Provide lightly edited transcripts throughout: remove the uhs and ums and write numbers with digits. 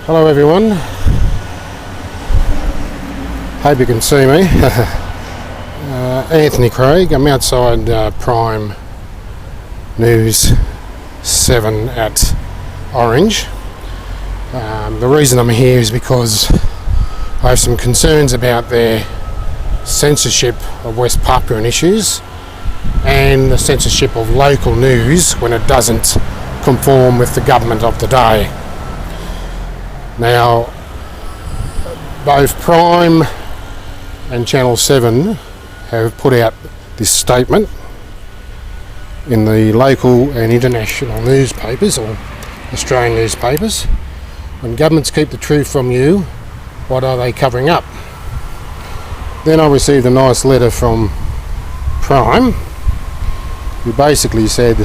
Hello everyone, hope you can see me. Anthony Craig. I'm outside Prime News 7 at Orange. The reason I'm here is because I have some concerns about their censorship of West Papuan issues and the censorship of local news when it doesn't conform with the government of the day. Now, both Prime and Channel 7 have put out this statement in the local and international newspapers, or Australian newspapers. When governments keep the truth from you, what are they covering up? Then I received a nice letter from Prime, who basically said,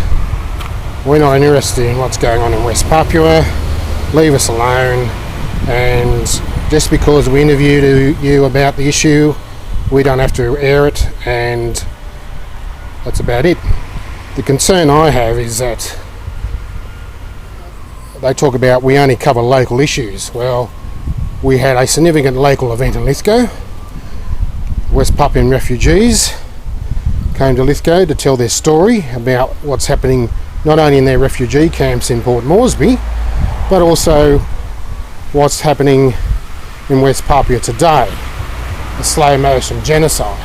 we're not interested in what's going on in West Papua, leave us alone, and just because we interviewed you about the issue, we don't have to air it, and that's about it. The concern I have is that they talk about we only cover local issues. Well, we had a significant local event in Lithgow. West Papuan refugees came to Lithgow to tell their story about what's happening not only in their refugee camps in Port Moresby, but also what's happening in West Papua today, the slow motion genocide.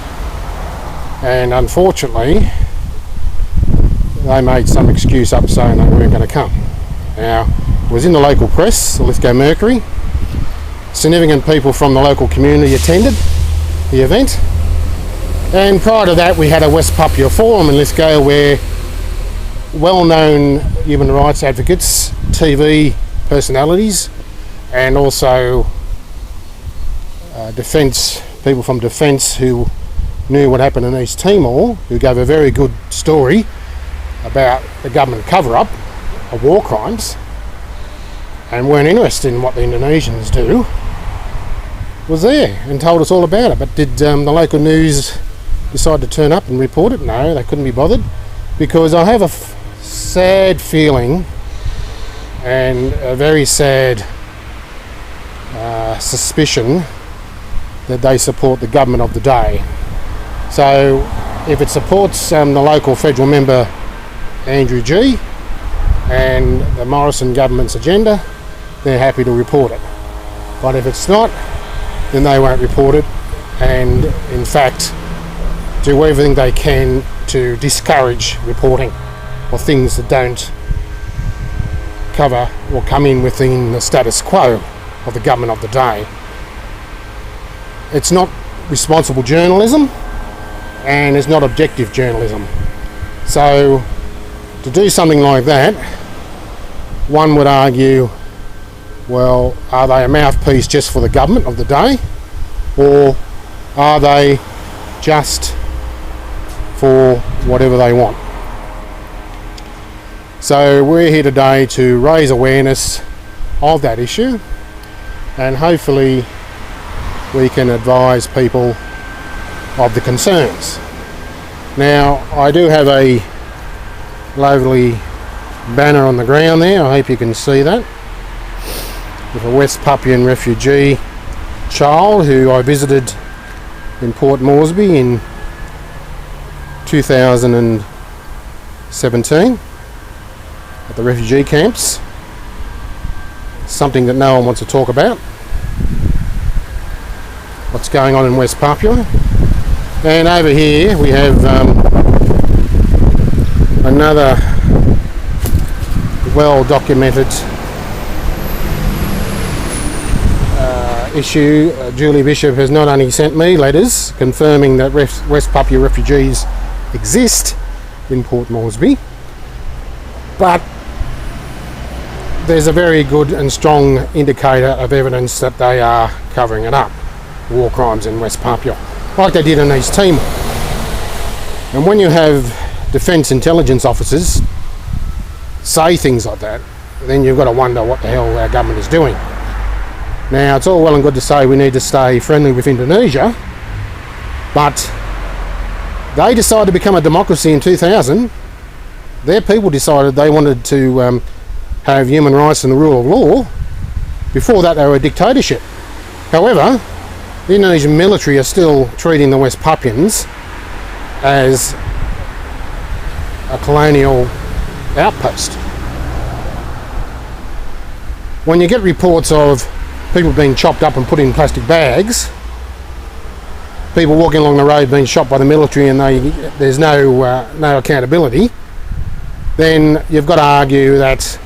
And unfortunately, they made some excuse up saying they weren't going to come. Now, it was in the local press, the Lithgow Mercury. Significant people from the local community attended the event. And prior to that, we had a West Papuan Forum in Lithgow where well-known human rights advocates, TV personalities, and also people from Defence who knew what happened in East Timor, who gave a very good story about the government cover-up of war crimes and weren't interested in what the Indonesians do, was there and told us all about it. But did the local news decide to turn up and report it? No, they couldn't be bothered, because I have a sad feeling and a very sad suspicion that they support the government of the day. So if it supports the local federal member Andrew G and the Morrison government's agenda, they're happy to report it. But if it's not, then they won't report it, and in fact do everything they can to discourage reporting of things that don't cover or come in within the status quo of the government of the day. It's not responsible journalism, and it's not objective journalism. So to do something like that, one would argue, well, are they a mouthpiece just for the government of the day, or are they just for whatever they want? So we're here today to raise awareness of that issue, and hopefully we can advise people of the concerns. Now, I do have a lovely banner on the ground there, I hope you can see that, with a West Papuan refugee child who I visited in Port Moresby in 2017 at the refugee camps. Something that no one wants to talk about, what's going on in West Papua. And over here we have another well documented issue. Julie Bishop has not only sent me letters confirming that West Papua refugees exist in Port Moresby, but there's a very good and strong indicator of evidence that they are covering it up, war crimes in West Papua, like they did in East Timor. And when you have defence intelligence officers say things like that, then you've got to wonder what the hell our government is doing. Now, it's all well and good to say we need to stay friendly with Indonesia, but they decided to become a democracy in 2000. Their people decided they wanted to have human rights and the rule of law, Before that, they were a dictatorship. However, the Indonesian military are still treating the West Papuans as a colonial outpost. When you get reports of people being chopped up and put in plastic bags, people walking along the road being shot by the military, and there's no accountability, then you've got to argue that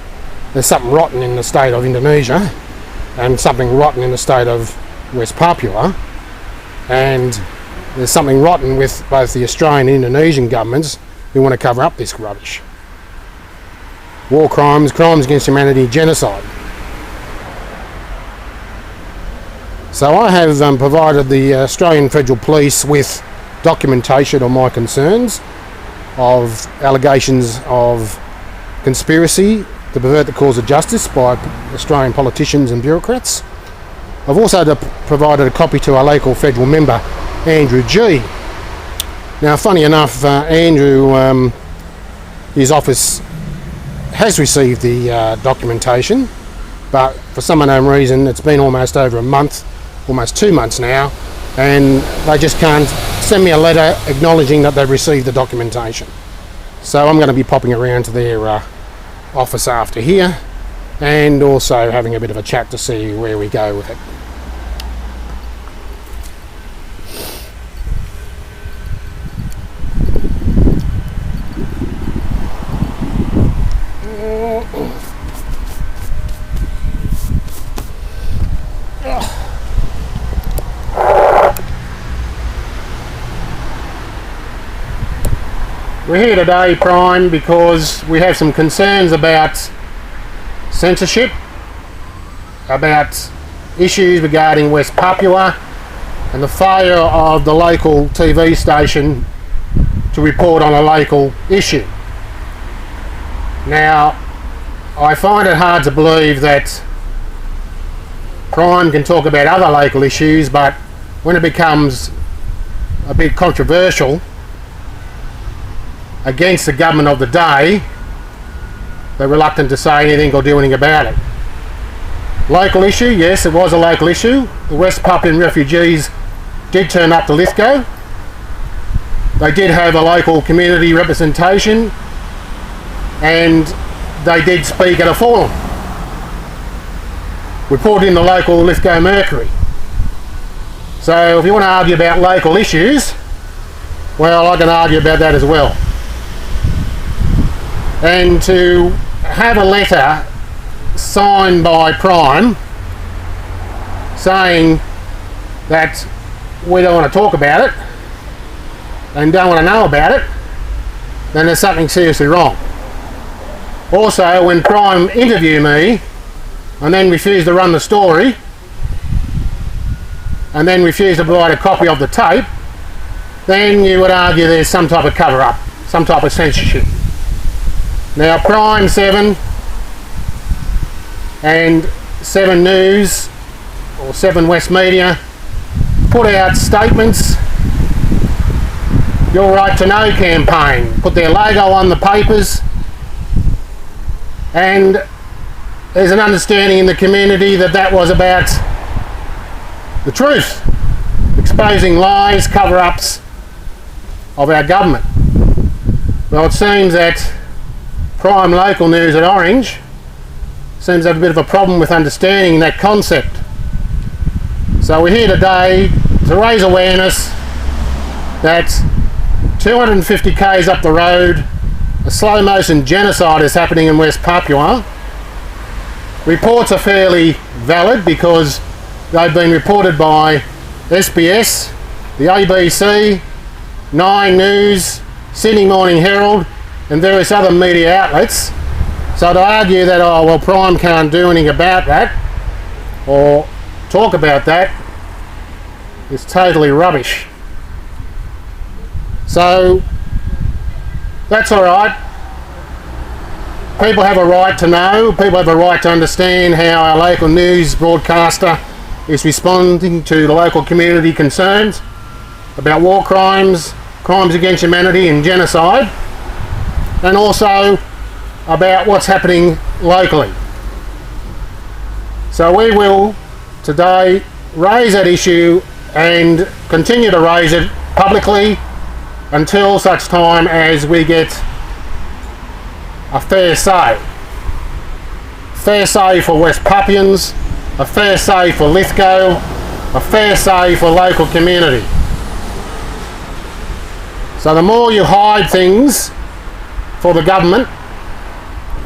there's something rotten in the state of Indonesia and something rotten in the state of West Papua, and there's something rotten with both the Australian and Indonesian governments who want to cover up this rubbish. War crimes, crimes against humanity, genocide. So I have provided the Australian Federal Police with documentation on my concerns of allegations of conspiracy to pervert the cause of justice by Australian politicians and bureaucrats. I've also provided a copy to our local federal member, Andrew G. Now, funny enough, Andrew, his office has received the documentation, but for some unknown reason it's been almost over a month, almost 2 months now, and they just can't send me a letter acknowledging that they've received the documentation. So I'm going to be popping around to their office after here, and also having a bit of a chat to see where we go with it. We're here today, Prime, because we have some concerns about censorship, about issues regarding West Papua, and the failure of the local TV station to report on a local issue. Now, I find it hard to believe that Prime can talk about other local issues, but when it becomes a bit controversial against the government of the day, they're reluctant to say anything or do anything about it. Local issue, yes, it was a local issue. The West Papuan refugees did turn up to Lithgow. They did have a local community representation, and they did speak at a forum, reported in the local Lithgow Mercury. So if you want to argue about local issues, well, I can argue about that as well. And to have a letter signed by Prime saying that we don't want to talk about it and don't want to know about it, then there's something seriously wrong. Also, when Prime interviewed me and then refused to run the story and then refused to provide a copy of the tape, then you would argue there's some type of cover-up, some type of censorship. Now, Prime 7 and 7 News or 7 West Media put out statements. Your Right to Know campaign, put their logo on the papers, and there's an understanding in the community that that was about the truth, exposing lies, cover-ups of our government. Well, it seems that Prime Local News at Orange seems to have a bit of a problem with understanding that concept. So we're here today to raise awareness that 250 k's up the road, a slow motion genocide is happening in West Papua. Reports are fairly valid because they've been reported by SBS, the ABC, 9 News, Sydney Morning Herald, and various other media outlets. So to argue that, oh well, Prime can't do anything about that or talk about that is totally rubbish. So that's alright. People have a right to know, people have a right to understand how our local news broadcaster is responding to the local community concerns about war crimes, crimes against humanity and genocide, and also about what's happening locally. So we will today raise that issue and continue to raise it publicly until such time as we get a fair say. Fair say for West Papuans, a fair say for Lithgow, a fair say for local community. So the more you hide things for the government,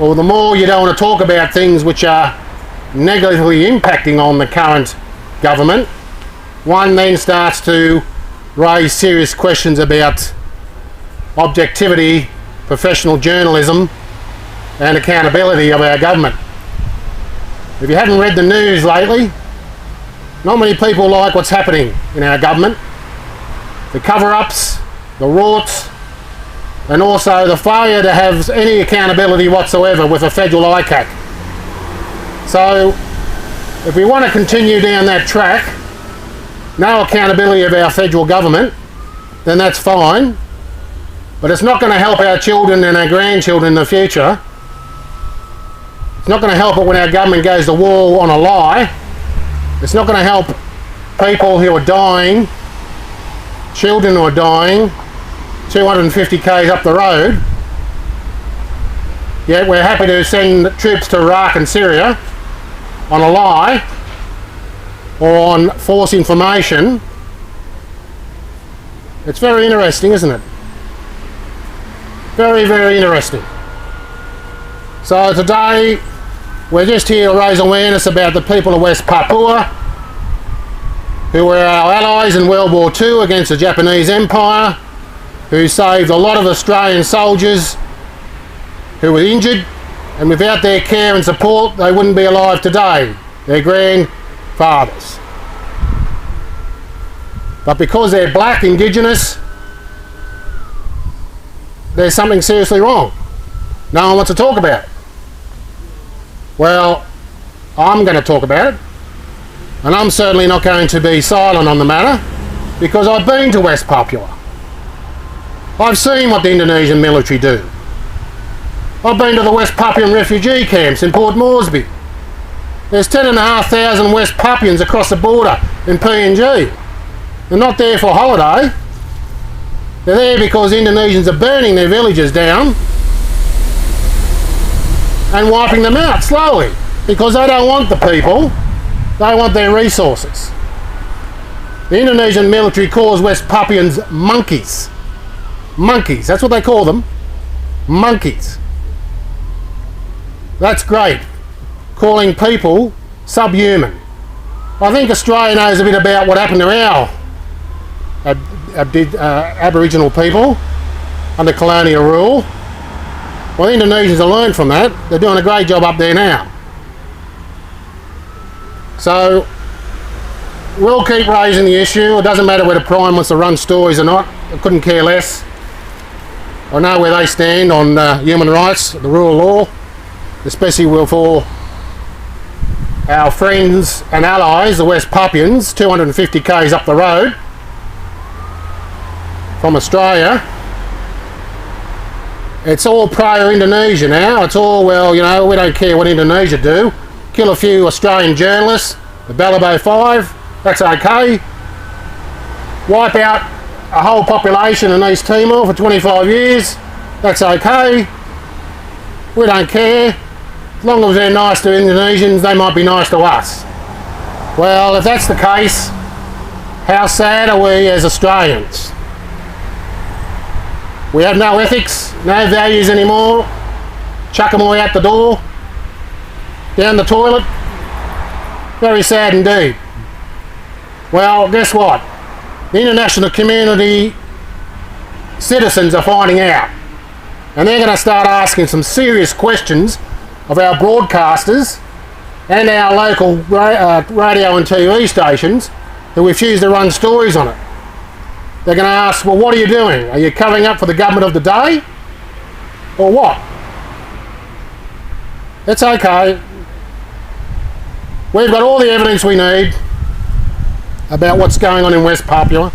or the more you don't want to talk about things which are negatively impacting on the current government, one then starts to raise serious questions about objectivity, professional journalism and accountability of our government. If you haven't read the news lately, not many people like what's happening in our government. The cover-ups, the rorts, and also the failure to have any accountability whatsoever with a federal ICAC. So if we want to continue down that track, no accountability of our federal government, then that's fine, but it's not going to help our children and our grandchildren in the future. It's not going to help it when our government goes to war on a lie. It's not going to help people who are dying, children who are dying, 250 k's up the road. Yet we're happy to send troops to Iraq and Syria on a lie or on false information. It's very interesting, isn't it? Very, very interesting. So today we're just here to raise awareness about the people of West Papua, who were our allies in World War II against the Japanese Empire, who saved a lot of Australian soldiers who were injured, and without their care and support they wouldn't be alive today, their grandfathers. But because they're black, Indigenous, there's something seriously wrong. No one wants to talk about it. Well, I'm going to talk about it, and I'm certainly not going to be silent on the matter, because I've been to West Papua. I've seen what the Indonesian military do. I've been to the West Papuan refugee camps in Port Moresby. There's 10,500 West Papuans across the border in PNG. They're not there for a holiday. They're there because Indonesians are burning their villages down and wiping them out slowly, because they don't want the people, they want their resources. The Indonesian military calls West Papuans monkeys. Monkeys, that's what they call them. Monkeys. That's great, calling people subhuman. I think Australia knows a bit about what happened to our Aboriginal people under colonial rule. Well, the Indonesians have learned from that. They're doing a great job up there now. So we'll keep raising the issue. It doesn't matter whether Prime wants to run stories or not. I couldn't care less. I know where they stand on human rights, the rule of law, especially for our friends and allies, the West Papuans, 250 k's up the road from Australia. It's all pro-Indonesia now. It's all, well, you know, we don't care what Indonesia do. Kill a few Australian journalists, the Balabo 5, that's okay. Wipe out a whole population in East Timor for 25 years, that's okay. We don't care. As long as they're nice to Indonesians, they might be nice to us. Well, if that's the case, how sad are we as Australians? We have no ethics, no values anymore. Chuck them all out the door, down the toilet. Very sad indeed. Well, guess what? The international community citizens are finding out, and they're going to start asking some serious questions of our broadcasters and our local radio and TV stations who refuse to run stories on it. They're going to ask, well, what are you doing? Are you covering up for the government of the day? Or what? It's okay. We've got all the evidence we need about what's going on in West Papua.